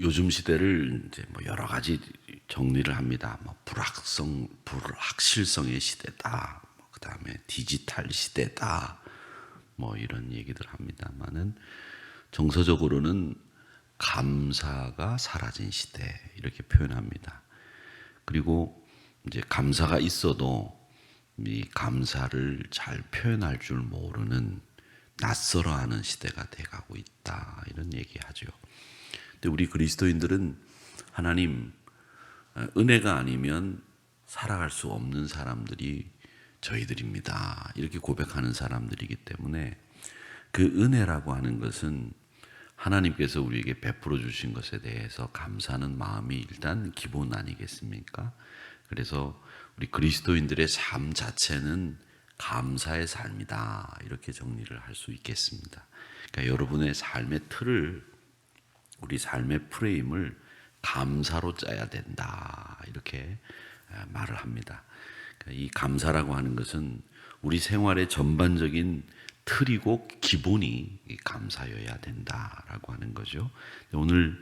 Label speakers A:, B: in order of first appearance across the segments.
A: 요즘 시대를 이제 뭐 여러 가지 정리를 합니다. 뭐 불확실성의 시대다. 그다음에 디지털 시대다. 뭐 이런 얘기들 합니다만은 정서적으로는 감사가 사라진 시대 이렇게 표현합니다. 그리고 이제 감사가 있어도 이 감사를 잘 표현할 줄 모르는 낯설어하는 시대가 돼가고 있다 이런 얘기하죠. 근데 우리 그리스도인들은 하나님 은혜가 아니면 살아갈 수 없는 사람들이 저희들입니다. 이렇게 고백하는 사람들이기 때문에 그 은혜라고 하는 것은 하나님께서 우리에게 베풀어 주신 것에 대해서 감사하는 마음이 일단 기본 아니겠습니까? 그래서 우리 그리스도인들의 삶 자체는 감사의 삶이다. 이렇게 정리를 할 수 있겠습니다. 그러니까 여러분의 삶의 틀을, 우리 삶의 프레임을 감사로 짜야 된다. 이렇게 말을 합니다. 그러니까 이 감사라고 하는 것은 우리 생활의 전반적인 틀이고 기본이 감사여야 된다라고 하는 거죠. 오늘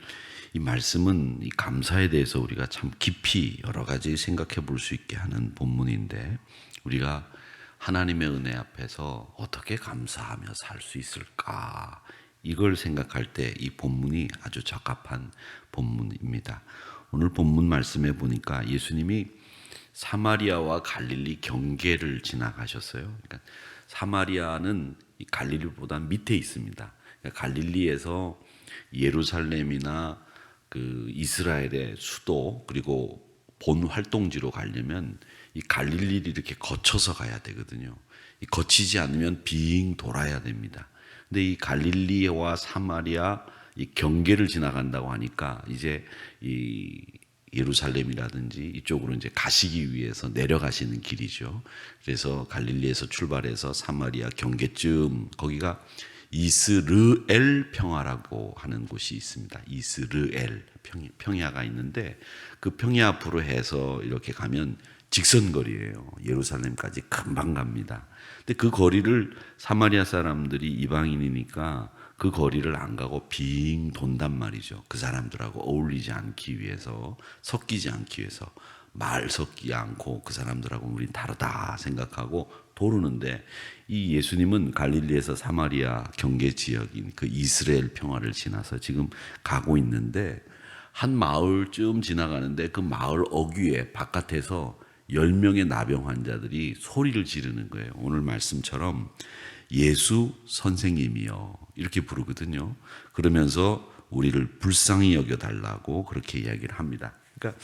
A: 이 말씀은 이 감사에 대해서 우리가 참 깊이 여러 가지 생각해 볼 수 있게 하는 본문인데, 우리가 하나님의 은혜 앞에서 어떻게 감사하며 살 수 있을까, 이걸 생각할 때 이 본문이 아주 적합한 본문입니다. 오늘 본문 말씀에 보니까 예수님이 사마리아와 갈릴리 경계를 지나가셨어요. 그러니까 사마리아는 갈릴리보다 밑에 있습니다. 그러니까 갈릴리에서 예루살렘이나 그 이스라엘의 수도 그리고 본 활동지로 가려면 이 갈릴리를 이렇게 거쳐서 가야 되거든요. 거치지 않으면 빙 돌아야 됩니다. 근데 이 갈릴리와 사마리아 이 경계를 지나간다고 하니까 이제 이 예루살렘이라든지 이쪽으로 이제 가시기 위해서 내려가시는 길이죠. 그래서 갈릴리에서 출발해서 사마리아 경계쯤, 거기가 이스르엘 평야라고 하는 곳이 있습니다. 이스르엘 평야가 있는데 그 평야 앞으로 해서 이렇게 가면 직선거리예요. 예루살렘까지 금방 갑니다. 근데 그 거리를 사마리아 사람들이 이방인이니까 그 거리를 안 가고 빙 돈단 말이죠. 그 사람들하고 어울리지 않기 위해서, 섞이지 않기 위해서 말 섞이지 않고 그 사람들하고 우린 다르다 생각하고 도르는데, 이 예수님은 갈릴리에서 사마리아 경계 지역인 그 이스라엘 평화를 지나서 지금 가고 있는데, 한 마을쯤 지나가는데 그 마을 어귀에 바깥에서 10명의 나병 환자들이 소리를 지르는 거예요. 오늘 말씀처럼 예수 선생님이여 이렇게 부르거든요. 그러면서 우리를 불쌍히 여겨달라고 그렇게 이야기를 합니다. 그러니까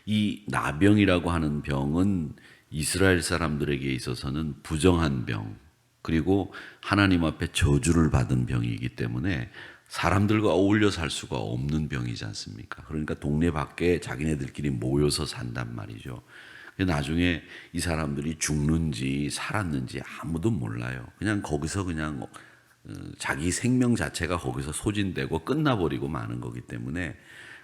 A: 이 나병이라고 하는 병은 이스라엘 사람들에게 있어서는 부정한 병, 그리고 하나님 앞에 저주를 받은 병이기 때문에 사람들과 어울려 살 수가 없는 병이지 않습니까? 그러니까 동네 밖에 자기네들끼리 모여서 산단 말이죠. 나중에 이 사람들이 죽는지 살았는지 아무도 몰라요. 그냥 거기서 그냥 자기 생명 자체가 거기서 소진되고 끝나버리고 마는 거기 때문에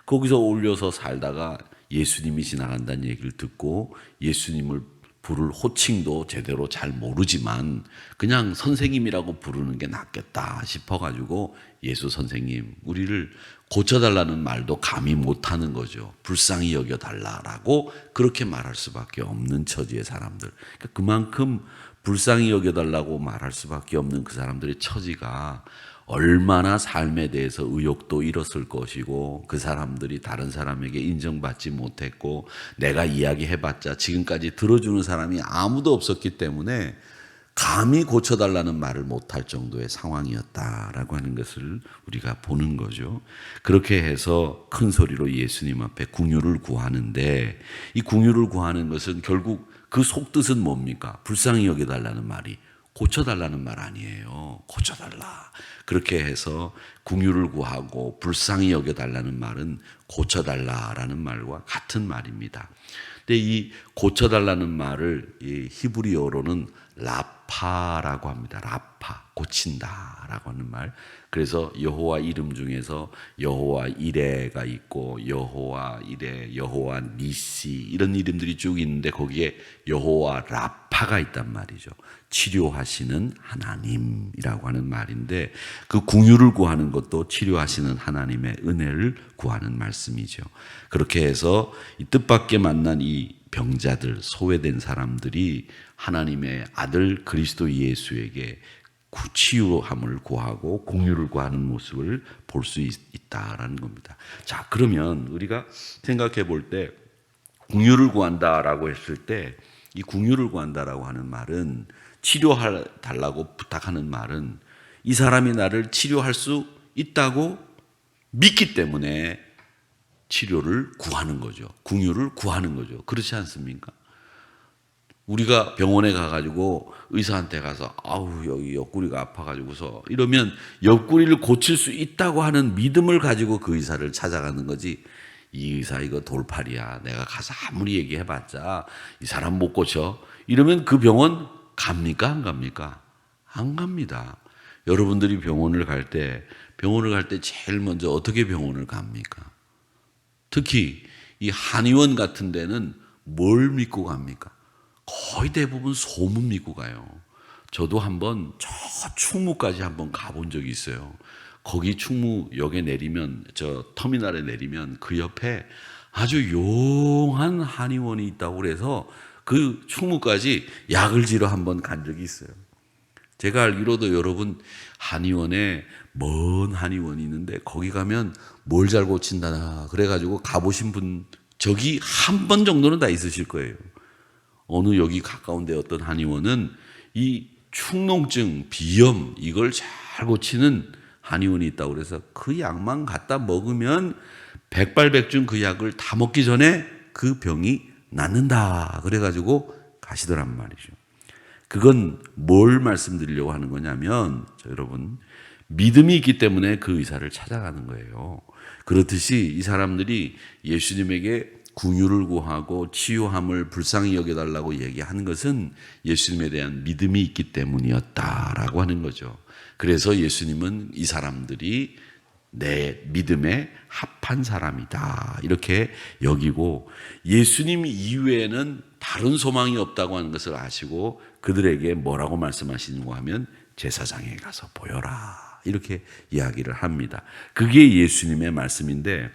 A: 거기서 어울려서 살다가 예수님이 지나간다는 얘기를 듣고 예수님을 부를 호칭도 제대로 잘 모르지만 그냥 선생님이라고 부르는 게 낫겠다 싶어가지고 예수 선생님, 우리를 고쳐달라는 말도 감히 못하는 거죠. 불쌍히 여겨달라라고 그렇게 말할 수밖에 없는 처지의 사람들. 그러니까 그만큼 불쌍히 여겨달라고 말할 수밖에 없는 그 사람들의 처지가 얼마나 삶에 대해서 의욕도 잃었을 것이고, 그 사람들이 다른 사람에게 인정받지 못했고, 내가 이야기해봤자 지금까지 들어주는 사람이 아무도 없었기 때문에 감히 고쳐달라는 말을 못할 정도의 상황이었다라고 하는 것을 우리가 보는 거죠. 그렇게 해서 큰 소리로 예수님 앞에 긍휼을 구하는데, 이 긍휼을 구하는 것은 결국 그 속뜻은 뭡니까? 불쌍히 여겨달라는 말이 고쳐달라는 말 아니에요. 고쳐달라. 그렇게 해서 긍휼을 구하고 불쌍히 여겨달라는 말은 고쳐달라라는 말과 같은 말입니다. 근데 이 고쳐달라는 말을 이 히브리어로는 라파라고 합니다. 라파, 고친다라고 하는 말. 그래서 여호와 이름 중에서 여호와 이레가 있고 여호와 이레, 여호와 니시 이런 이름들이 쭉 있는데 거기에 여호와 라파 파가 있단 말이죠. 치료하시는 하나님이라고 하는 말인데 그 긍휼을 구하는 것도 치료하시는 하나님의 은혜를 구하는 말씀이죠. 그렇게 해서 이 뜻밖의 만난 이 병자들, 소외된 사람들이 하나님의 아들 그리스도 예수에게 치유함을 구하고 긍휼을 구하는 모습을 볼 수 있다라는 겁니다. 자, 그러면 우리가 생각해 볼 때 긍휼을 구한다라고 했을 때 이 긍휼을 구한다라고 하는 말은 치료해 달라고 부탁하는 말은 이 사람이 나를 치료할 수 있다고 믿기 때문에 치료를 구하는 거죠. 긍휼을 구하는 거죠. 그렇지 않습니까? 우리가 병원에 가가지고 의사한테 가서 아우 여기 옆구리가 아파가지고서 이러면 옆구리를 고칠 수 있다고 하는 믿음을 가지고 그 의사를 찾아가는 거지. 이 의사 이거 돌팔이야. 내가 가서 아무리 얘기해봤자 이 사람 못 고쳐. 이러면 그 병원 갑니까? 안 갑니까? 안 갑니다. 여러분들이 병원을 갈 때 제일 먼저 어떻게 병원을 갑니까? 특히 이 한의원 같은 데는 뭘 믿고 갑니까? 거의 대부분 소문 믿고 가요. 저도 한번 저 충무까지 한번 가본 적이 있어요. 거기 충무역에 내리면 저 터미널에 내리면 그 옆에 아주 용한 한의원이 있다고 그래서 그 충무까지 약을 지러 한번 간 적이 있어요. 제가 알기로도 여러분 한의원에 먼 한의원이 있는데 거기 가면 뭘 잘 고친다나 그래가지고 가보신 분 저기 한 번 정도는 다 있으실 거예요. 어느 여기 가까운 데 어떤 한의원은 이 축농증, 비염 이걸 잘 고치는 한의원이 있다고 그래서 그 약만 갖다 먹으면 백발백중 그 약을 다 먹기 전에 그 병이 낫는다 그래가지고 가시더란 말이죠. 그건 뭘 말씀드리려고 하는 거냐면 여러분 믿음이 있기 때문에 그 의사를 찾아가는 거예요. 그렇듯이 이 사람들이 예수님에게 긍휼을 구하고 치유함을 불쌍히 여겨달라고 얘기하는 것은 예수님에 대한 믿음이 있기 때문이었다라고 하는 거죠. 그래서 예수님은 이 사람들이 내 믿음에 합한 사람이다 이렇게 여기고 예수님 이외에는 다른 소망이 없다고 하는 것을 아시고 그들에게 뭐라고 말씀하시는가 하면 제사장에 가서 보여라 이렇게 이야기를 합니다. 그게 예수님의 말씀인데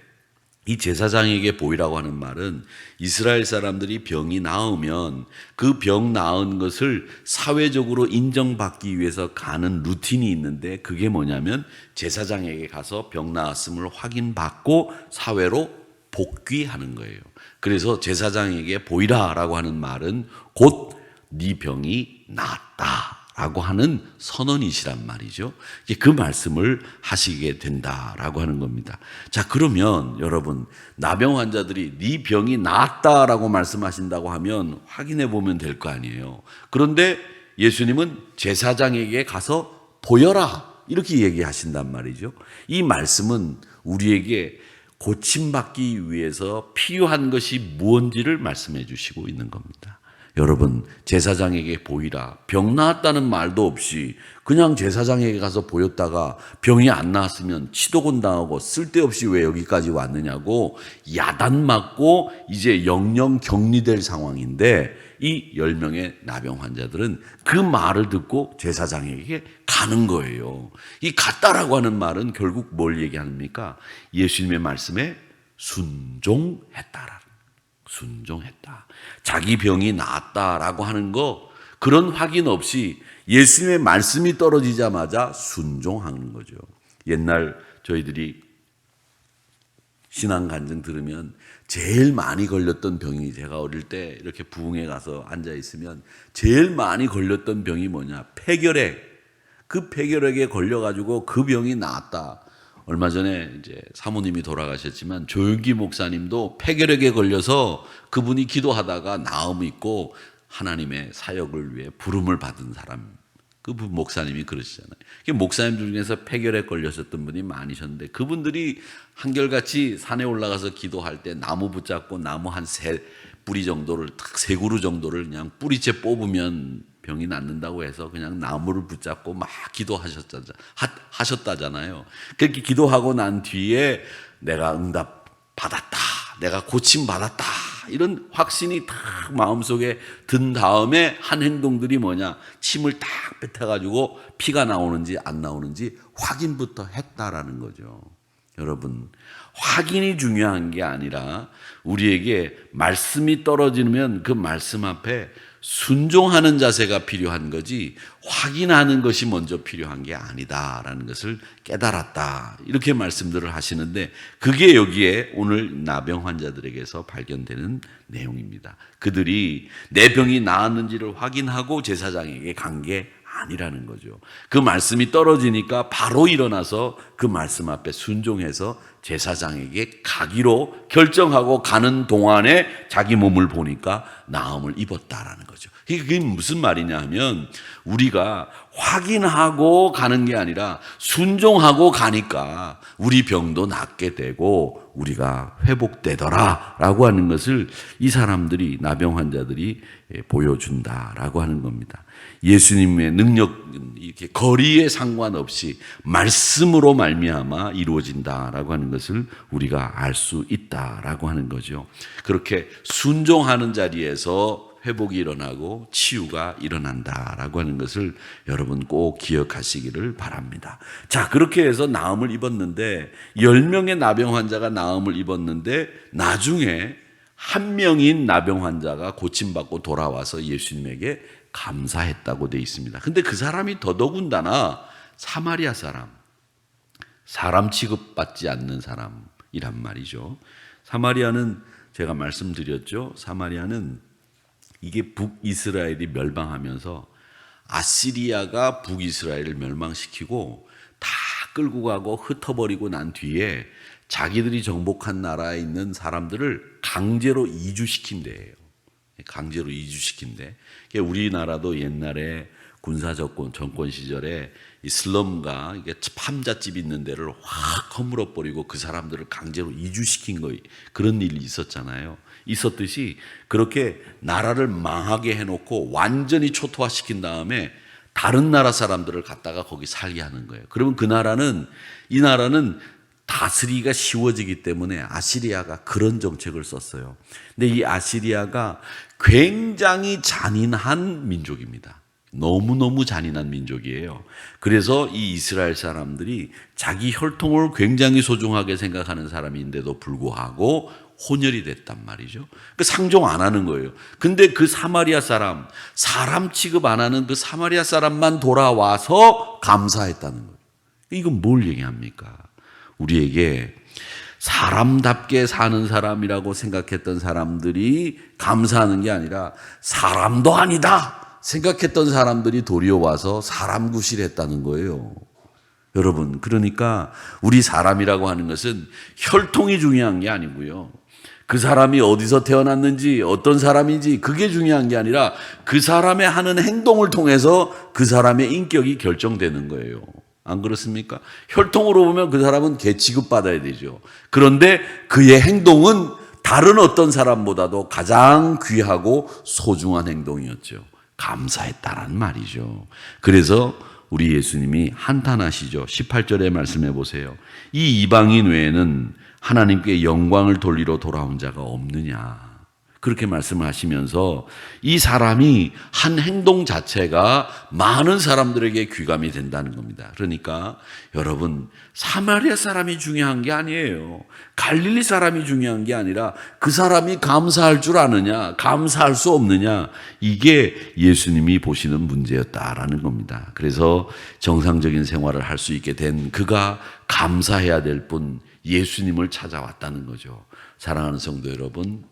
A: 이 제사장에게 보이라고 하는 말은 이스라엘 사람들이 병이 나으면 그 병 나은 것을 사회적으로 인정받기 위해서 가는 루틴이 있는데 그게 뭐냐면 제사장에게 가서 병 나았음을 확인받고 사회로 복귀하는 거예요. 그래서 제사장에게 보이라라고 하는 말은 곧 네 병이 나았다 라고 하는 선언이시란 말이죠. 그 말씀을 하시게 된다라고 하는 겁니다. 자, 그러면 여러분 나병 환자들이 네 병이 나았다라고 말씀하신다고 하면 확인해 보면 될 거 아니에요. 그런데 예수님은 제사장에게 가서 보여라 이렇게 얘기하신단 말이죠. 이 말씀은 우리에게 고침받기 위해서 필요한 것이 무엇인지를 말씀해 주시고 있는 겁니다. 여러분 제사장에게 보이라 병 나았다는 말도 없이 그냥 제사장에게 가서 보였다가 병이 안 나았으면 치도곤 당하고 쓸데없이 왜 여기까지 왔느냐고 야단 맞고 이제 영영 격리될 상황인데 이 10명의 나병 환자들은 그 말을 듣고 제사장에게 가는 거예요. 이 갔다라고 하는 말은 결국 뭘 얘기합니까? 예수님의 말씀에 순종했다라. 순종했다. 자기 병이 나았다라고 하는 거 그런 확인 없이 예수님의 말씀이 떨어지자마자 순종하는 거죠. 옛날 저희들이 신앙 간증 들으면 제일 많이 걸렸던 병이 제가 어릴 때 이렇게 부흥회 가서 앉아 있으면 제일 많이 걸렸던 병이 뭐냐? 폐결핵. 그 폐결핵에 걸려가지고 그 병이 나았다. 얼마 전에 이제 사모님이 돌아가셨지만 조윤기 목사님도 폐결핵에 걸려서 그분이 기도하다가 나음 있고 하나님의 사역을 위해 부름을 받은 사람. 그 목사님이 그러시잖아요. 목사님 중에서 폐결핵 걸렸었던 분이 많으셨는데 그분들이 한결같이 산에 올라가서 기도할 때 나무 붙잡고 나무 한 세 뿌리 정도를 딱 세 그루 정도를 그냥 뿌리째 뽑으면 병이 낫는다고 해서 그냥 나무를 붙잡고 막 하셨다잖아요. 그렇게 기도하고 난 뒤에 내가 응답 받았다. 내가 고침 받았다. 이런 확신이 다 마음속에 든 다음에 한 행동들이 뭐냐? 침을 딱 뱉어가지고 피가 나오는지 안 나오는지 확인부터 했다라는 거죠. 여러분, 확인이 중요한 게 아니라 우리에게 말씀이 떨어지면 그 말씀 앞에 순종하는 자세가 필요한 거지 확인하는 것이 먼저 필요한 게 아니다라는 것을 깨달았다. 이렇게 말씀들을 하시는데 그게 여기에 오늘 나병 환자들에게서 발견되는 내용입니다. 그들이 내 병이 나았는지를 확인하고 제사장에게 간 게 아니라는 거죠. 그 말씀이 떨어지니까 바로 일어나서 그 말씀 앞에 순종해서 제사장에게 가기로 결정하고 가는 동안에 자기 몸을 보니까 나음을 입었다라는 거죠. 그게 무슨 말이냐 하면 우리가 확인하고 가는 게 아니라 순종하고 가니까 우리 병도 낫게 되고 우리가 회복되더라라고 하는 것을 이 사람들이 나병 환자들이 보여준다라고 하는 겁니다. 예수님의 능력은 이렇게 거리에 상관없이 말씀으로 말미암아 이루어진다라고 하는 것을 우리가 알 수 있다라고 하는 거죠. 그렇게 순종하는 자리에서 회복이 일어나고 치유가 일어난다라고 하는 것을 여러분 꼭 기억하시기를 바랍니다. 자, 그렇게 해서 나음을 입었는데 10명의 나병 환자가 나음을 입었는데 나중에 한 명인 나병 환자가 고침받고 돌아와서 예수님에게 감사했다고 되어 있습니다. 근데 그 사람이 더더군다나 사마리아 사람 취급받지 않는 사람이란 말이죠. 사마리아는 제가 말씀드렸죠. 사마리아는 이게 북이스라엘이 멸망하면서 아시리아가 북이스라엘을 멸망시키고 다 끌고 가고 흩어버리고 난 뒤에 자기들이 정복한 나라에 있는 사람들을 강제로 이주시킨대요. 강제로 이주시킨대. 우리나라도 옛날에 군사 정권 시절에 이 슬럼가 이게 함자집 있는 데를 확 허물어 버리고 그 사람들을 강제로 이주시킨 거 그런 일이 있었잖아요. 있었듯이 그렇게 나라를 망하게 해놓고 완전히 초토화시킨 다음에 다른 나라 사람들을 갖다가 거기 살게 하는 거예요. 그러면 이 나라는 다스리기가 쉬워지기 때문에 아시리아가 그런 정책을 썼어요. 근데 이 아시리아가 굉장히 잔인한 민족입니다. 너무너무 잔인한 민족이에요. 그래서 이 이스라엘 사람들이 자기 혈통을 굉장히 소중하게 생각하는 사람인데도 불구하고 혼혈이 됐단 말이죠. 그 상종 안 하는 거예요. 근데 그 사마리아 사람 취급 안 하는 그 사마리아 사람만 돌아와서 감사했다는 거예요. 이건 뭘 얘기합니까? 우리에게 사람답게 사는 사람이라고 생각했던 사람들이 감사하는 게 아니라 사람도 아니다 생각했던 사람들이 도리어 와서 사람 구실했다는 거예요. 여러분, 그러니까 우리 사람이라고 하는 것은 혈통이 중요한 게 아니고요. 그 사람이 어디서 태어났는지 어떤 사람인지 그게 중요한 게 아니라 그 사람의 하는 행동을 통해서 그 사람의 인격이 결정되는 거예요. 안 그렇습니까? 혈통으로 보면 그 사람은 개 취급받아야 되죠. 그런데 그의 행동은 다른 어떤 사람보다도 가장 귀하고 소중한 행동이었죠. 감사했다라는 말이죠. 그래서 우리 예수님이 한탄하시죠. 18절에 말씀해 보세요. 이 이방인 외에는 하나님께 영광을 돌리러 돌아온 자가 없느냐. 그렇게 말씀을 하시면서 이 사람이 한 행동 자체가 많은 사람들에게 귀감이 된다는 겁니다. 그러니까 여러분, 사마리아 사람이 중요한 게 아니에요. 갈릴리 사람이 중요한 게 아니라 그 사람이 감사할 줄 아느냐, 감사할 수 없느냐, 이게 예수님이 보시는 문제였다라는 겁니다. 그래서 정상적인 생활을 할 수 있게 된 그가 감사해야 될 뿐 예수님을 찾아왔다는 거죠. 사랑하는 성도 여러분,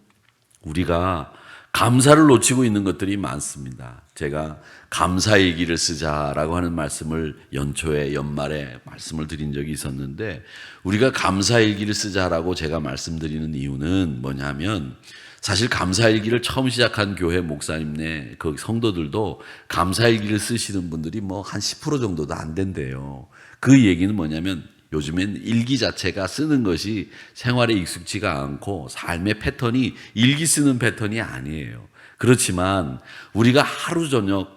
A: 우리가 감사를 놓치고 있는 것들이 많습니다. 제가 감사일기를 쓰자라고 하는 말씀을 연초에 연말에 말씀을 드린 적이 있었는데, 우리가 감사일기를 쓰자라고 제가 말씀드리는 이유는 뭐냐면, 사실 감사일기를 처음 시작한 교회 목사님네 그 성도들도 감사일기를 쓰시는 분들이 뭐 한 10% 정도도 안 된대요. 그 얘기는 뭐냐면 요즘엔 일기 자체가 쓰는 것이 생활에 익숙지가 않고 삶의 패턴이 일기 쓰는 패턴이 아니에요. 그렇지만 우리가 하루 저녁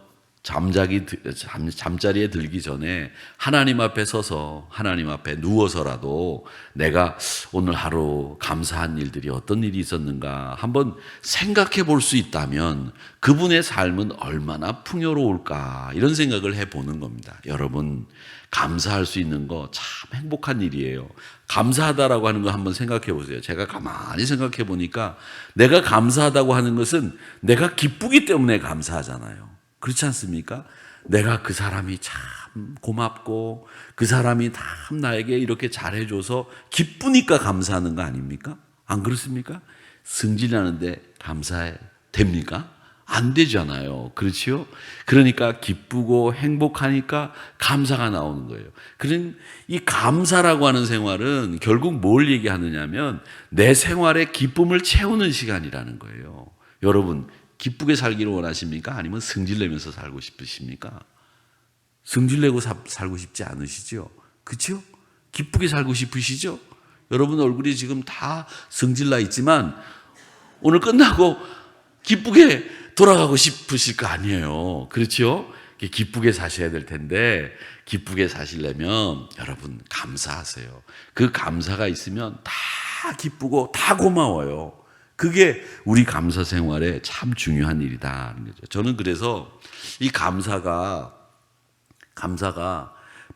A: 잠자리에 들기 전에 하나님 앞에 서서 하나님 앞에 누워서라도 내가 오늘 하루 감사한 일들이 어떤 일이 있었는가 한번 생각해 볼 수 있다면 그분의 삶은 얼마나 풍요로울까 이런 생각을 해보는 겁니다. 여러분, 감사할 수 있는 거 참 행복한 일이에요. 감사하다라고 하는 거 한번 생각해 보세요. 제가 가만히 생각해 보니까 내가 감사하다고 하는 것은 내가 기쁘기 때문에 감사하잖아요. 그렇지 않습니까? 내가 그 사람이 참 고맙고 그 사람이 참 나에게 이렇게 잘해줘서 기쁘니까 감사하는 거 아닙니까? 안 그렇습니까? 승진하는데 감사해 됩니까? 안 되잖아요. 그렇지요? 그러니까 기쁘고 행복하니까 감사가 나오는 거예요. 그런 이 감사라고 하는 생활은 결국 뭘 얘기하느냐면 내 생활의 기쁨을 채우는 시간이라는 거예요. 여러분, 기쁘게 살기를 원하십니까? 아니면 승질내면서 살고 싶으십니까? 승질내고 살고 싶지 않으시죠? 그렇죠? 기쁘게 살고 싶으시죠? 여러분 얼굴이 지금 다 승질나 있지만 오늘 끝나고 기쁘게 돌아가고 싶으실 거 아니에요. 그렇죠? 기쁘게 사셔야 될 텐데 기쁘게 사시려면 여러분 감사하세요. 그 감사가 있으면 다 기쁘고 다 고마워요. 그게 우리 감사 생활에 참 중요한 일이다. 저는 그래서 이 감사가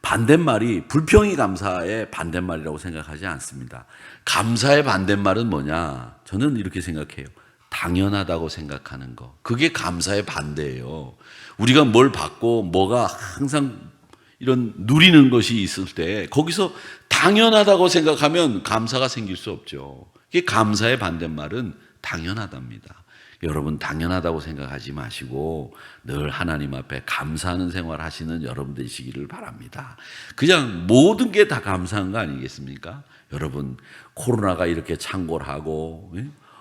A: 반대말이 불평이 감사의 반대말이라고 생각하지 않습니다. 감사의 반대말은 뭐냐? 저는 이렇게 생각해요. 당연하다고 생각하는 거. 그게 감사의 반대예요. 우리가 뭘 받고 뭐가 항상 이런 누리는 것이 있을 때 거기서 당연하다고 생각하면 감사가 생길 수 없죠. 감사의 반대말은 당연하답니다. 여러분 당연하다고 생각하지 마시고 늘 하나님 앞에 감사하는 생활 하시는 여러분 되시기를 바랍니다. 그냥 모든 게 다 감사한 거 아니겠습니까? 여러분 코로나가 이렇게 창궐하고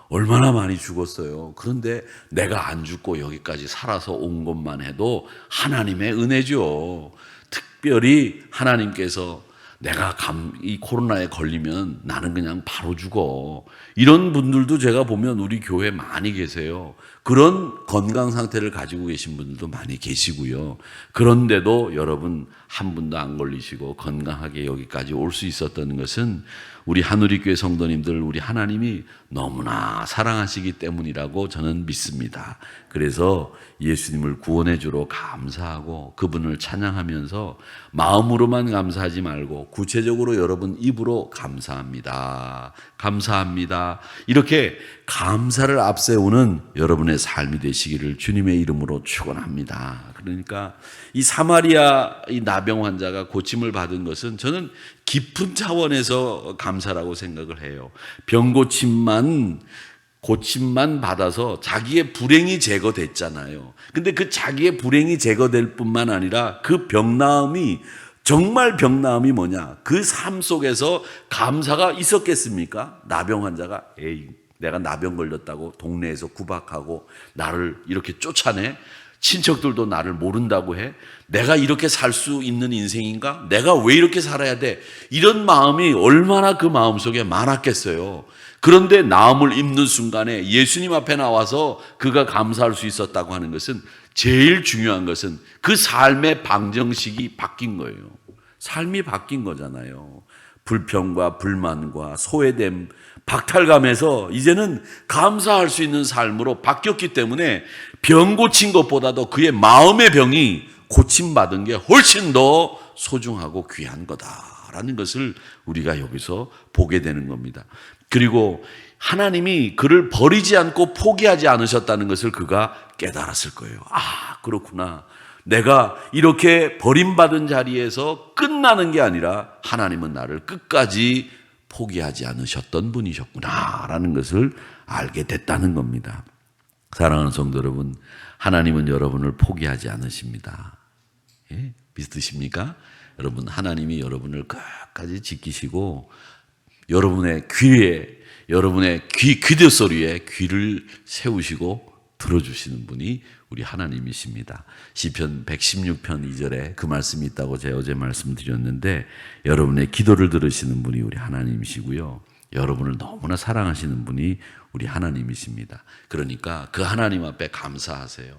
A: 얼마나 많이 죽었어요. 그런데 내가 안 죽고 여기까지 살아서 온 것만 해도 하나님의 은혜죠. 특별히 하나님께서 내가 이 코로나에 걸리면 나는 그냥 바로 죽어. 이런 분들도 제가 보면 우리 교회에 많이 계세요. 그런 건강 상태를 가지고 계신 분들도 많이 계시고요. 그런데도 여러분 한 분도 안 걸리시고 건강하게 여기까지 올 수 있었던 것은 우리 한우리교회 성도님들, 우리 하나님이 너무나 사랑하시기 때문이라고 저는 믿습니다. 그래서 예수님을 구원해 주러 감사하고 그분을 찬양하면서 마음으로만 감사하지 말고 구체적으로 여러분 입으로 감사합니다. 감사합니다. 이렇게 감사를 앞세우는 여러분의 삶이 되시기를 주님의 이름으로 축원합니다. 그러니까 이 사마리아 이 나병 환자가 고침을 받은 것은 저는 깊은 차원에서 감사라고 생각을 해요. 병 고침만 받아서 자기의 불행이 제거됐잖아요. 근데 그 자기의 불행이 제거될 뿐만 아니라 그 병나음이 정말 병나음이 뭐냐? 그 삶 속에서 감사가 있었겠습니까? 나병 환자가 내가 나병 걸렸다고 동네에서 구박하고 나를 이렇게 쫓아내? 친척들도 나를 모른다고 해? 내가 이렇게 살 수 있는 인생인가? 내가 왜 이렇게 살아야 돼? 이런 마음이 얼마나 그 마음속에 많았겠어요. 그런데 나음을 입는 순간에 예수님 앞에 나와서 그가 감사할 수 있었다고 하는 것은 제일 중요한 것은 그 삶의 방정식이 바뀐 거예요. 삶이 바뀐 거잖아요. 불평과 불만과 소외됨, 박탈감에서 이제는 감사할 수 있는 삶으로 바뀌었기 때문에 병 고친 것보다도 그의 마음의 병이 고침받은 게 훨씬 더 소중하고 귀한 거다라는 것을 우리가 여기서 보게 되는 겁니다. 그리고 하나님이 그를 버리지 않고 포기하지 않으셨다는 것을 그가 깨달았을 거예요. 아, 그렇구나. 내가 이렇게 버림받은 자리에서 끝나는 게 아니라 하나님은 나를 끝까지 포기하지 않으셨던 분이셨구나 라는 것을 알게 됐다는 겁니다. 사랑하는 성도 여러분, 하나님은 여러분을 포기하지 않으십니다. 예? 믿으십니까? 여러분, 하나님이 여러분을 끝까지 지키시고 여러분의 귀 소리에 귀를 세우시고 들어주시는 분이 우리 하나님이십니다. 시편 116편 2절에 그 말씀이 있다고 제가 어제 말씀드렸는데 여러분의 기도를 들으시는 분이 우리 하나님이시고요. 여러분을 너무나 사랑하시는 분이 우리 하나님이십니다. 그러니까 그 하나님 앞에 감사하세요.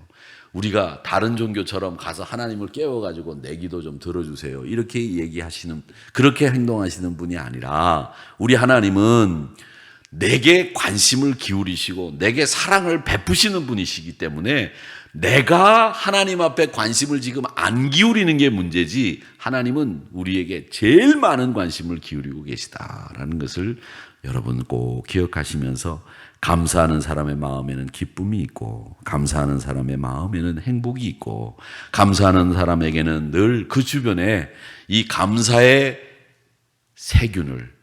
A: 우리가 다른 종교처럼 가서 하나님을 깨워가지고 내 기도 좀 들어주세요. 이렇게 얘기하시는, 그렇게 행동하시는 분이 아니라 우리 하나님은 내게 관심을 기울이시고 내게 사랑을 베푸시는 분이시기 때문에 내가 하나님 앞에 관심을 지금 안 기울이는 게 문제지 하나님은 우리에게 제일 많은 관심을 기울이고 계시다라는 것을 여러분 꼭 기억하시면서 감사하는 사람의 마음에는 기쁨이 있고 감사하는 사람의 마음에는 행복이 있고 감사하는 사람에게는 늘 그 주변에 이 감사의 세균을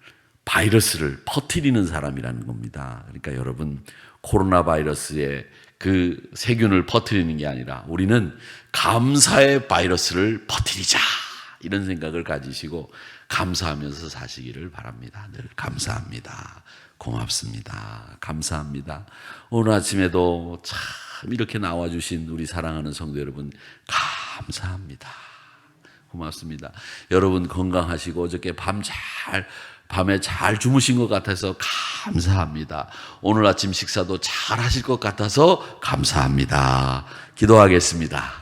A: 바이러스를 퍼뜨리는 사람이라는 겁니다. 그러니까 여러분 코로나 바이러스의 그 세균을 퍼뜨리는 게 아니라 우리는 감사의 바이러스를 퍼뜨리자 이런 생각을 가지시고 감사하면서 사시기를 바랍니다. 늘 감사합니다. 고맙습니다. 감사합니다. 오늘 아침에도 참 이렇게 나와주신 우리 사랑하는 성도 여러분 감사합니다. 고맙습니다. 여러분 건강하시고 어저께 밤에 잘 주무신 것 같아서 감사합니다. 오늘 아침 식사도 잘 하실 것 같아서 감사합니다. 기도하겠습니다.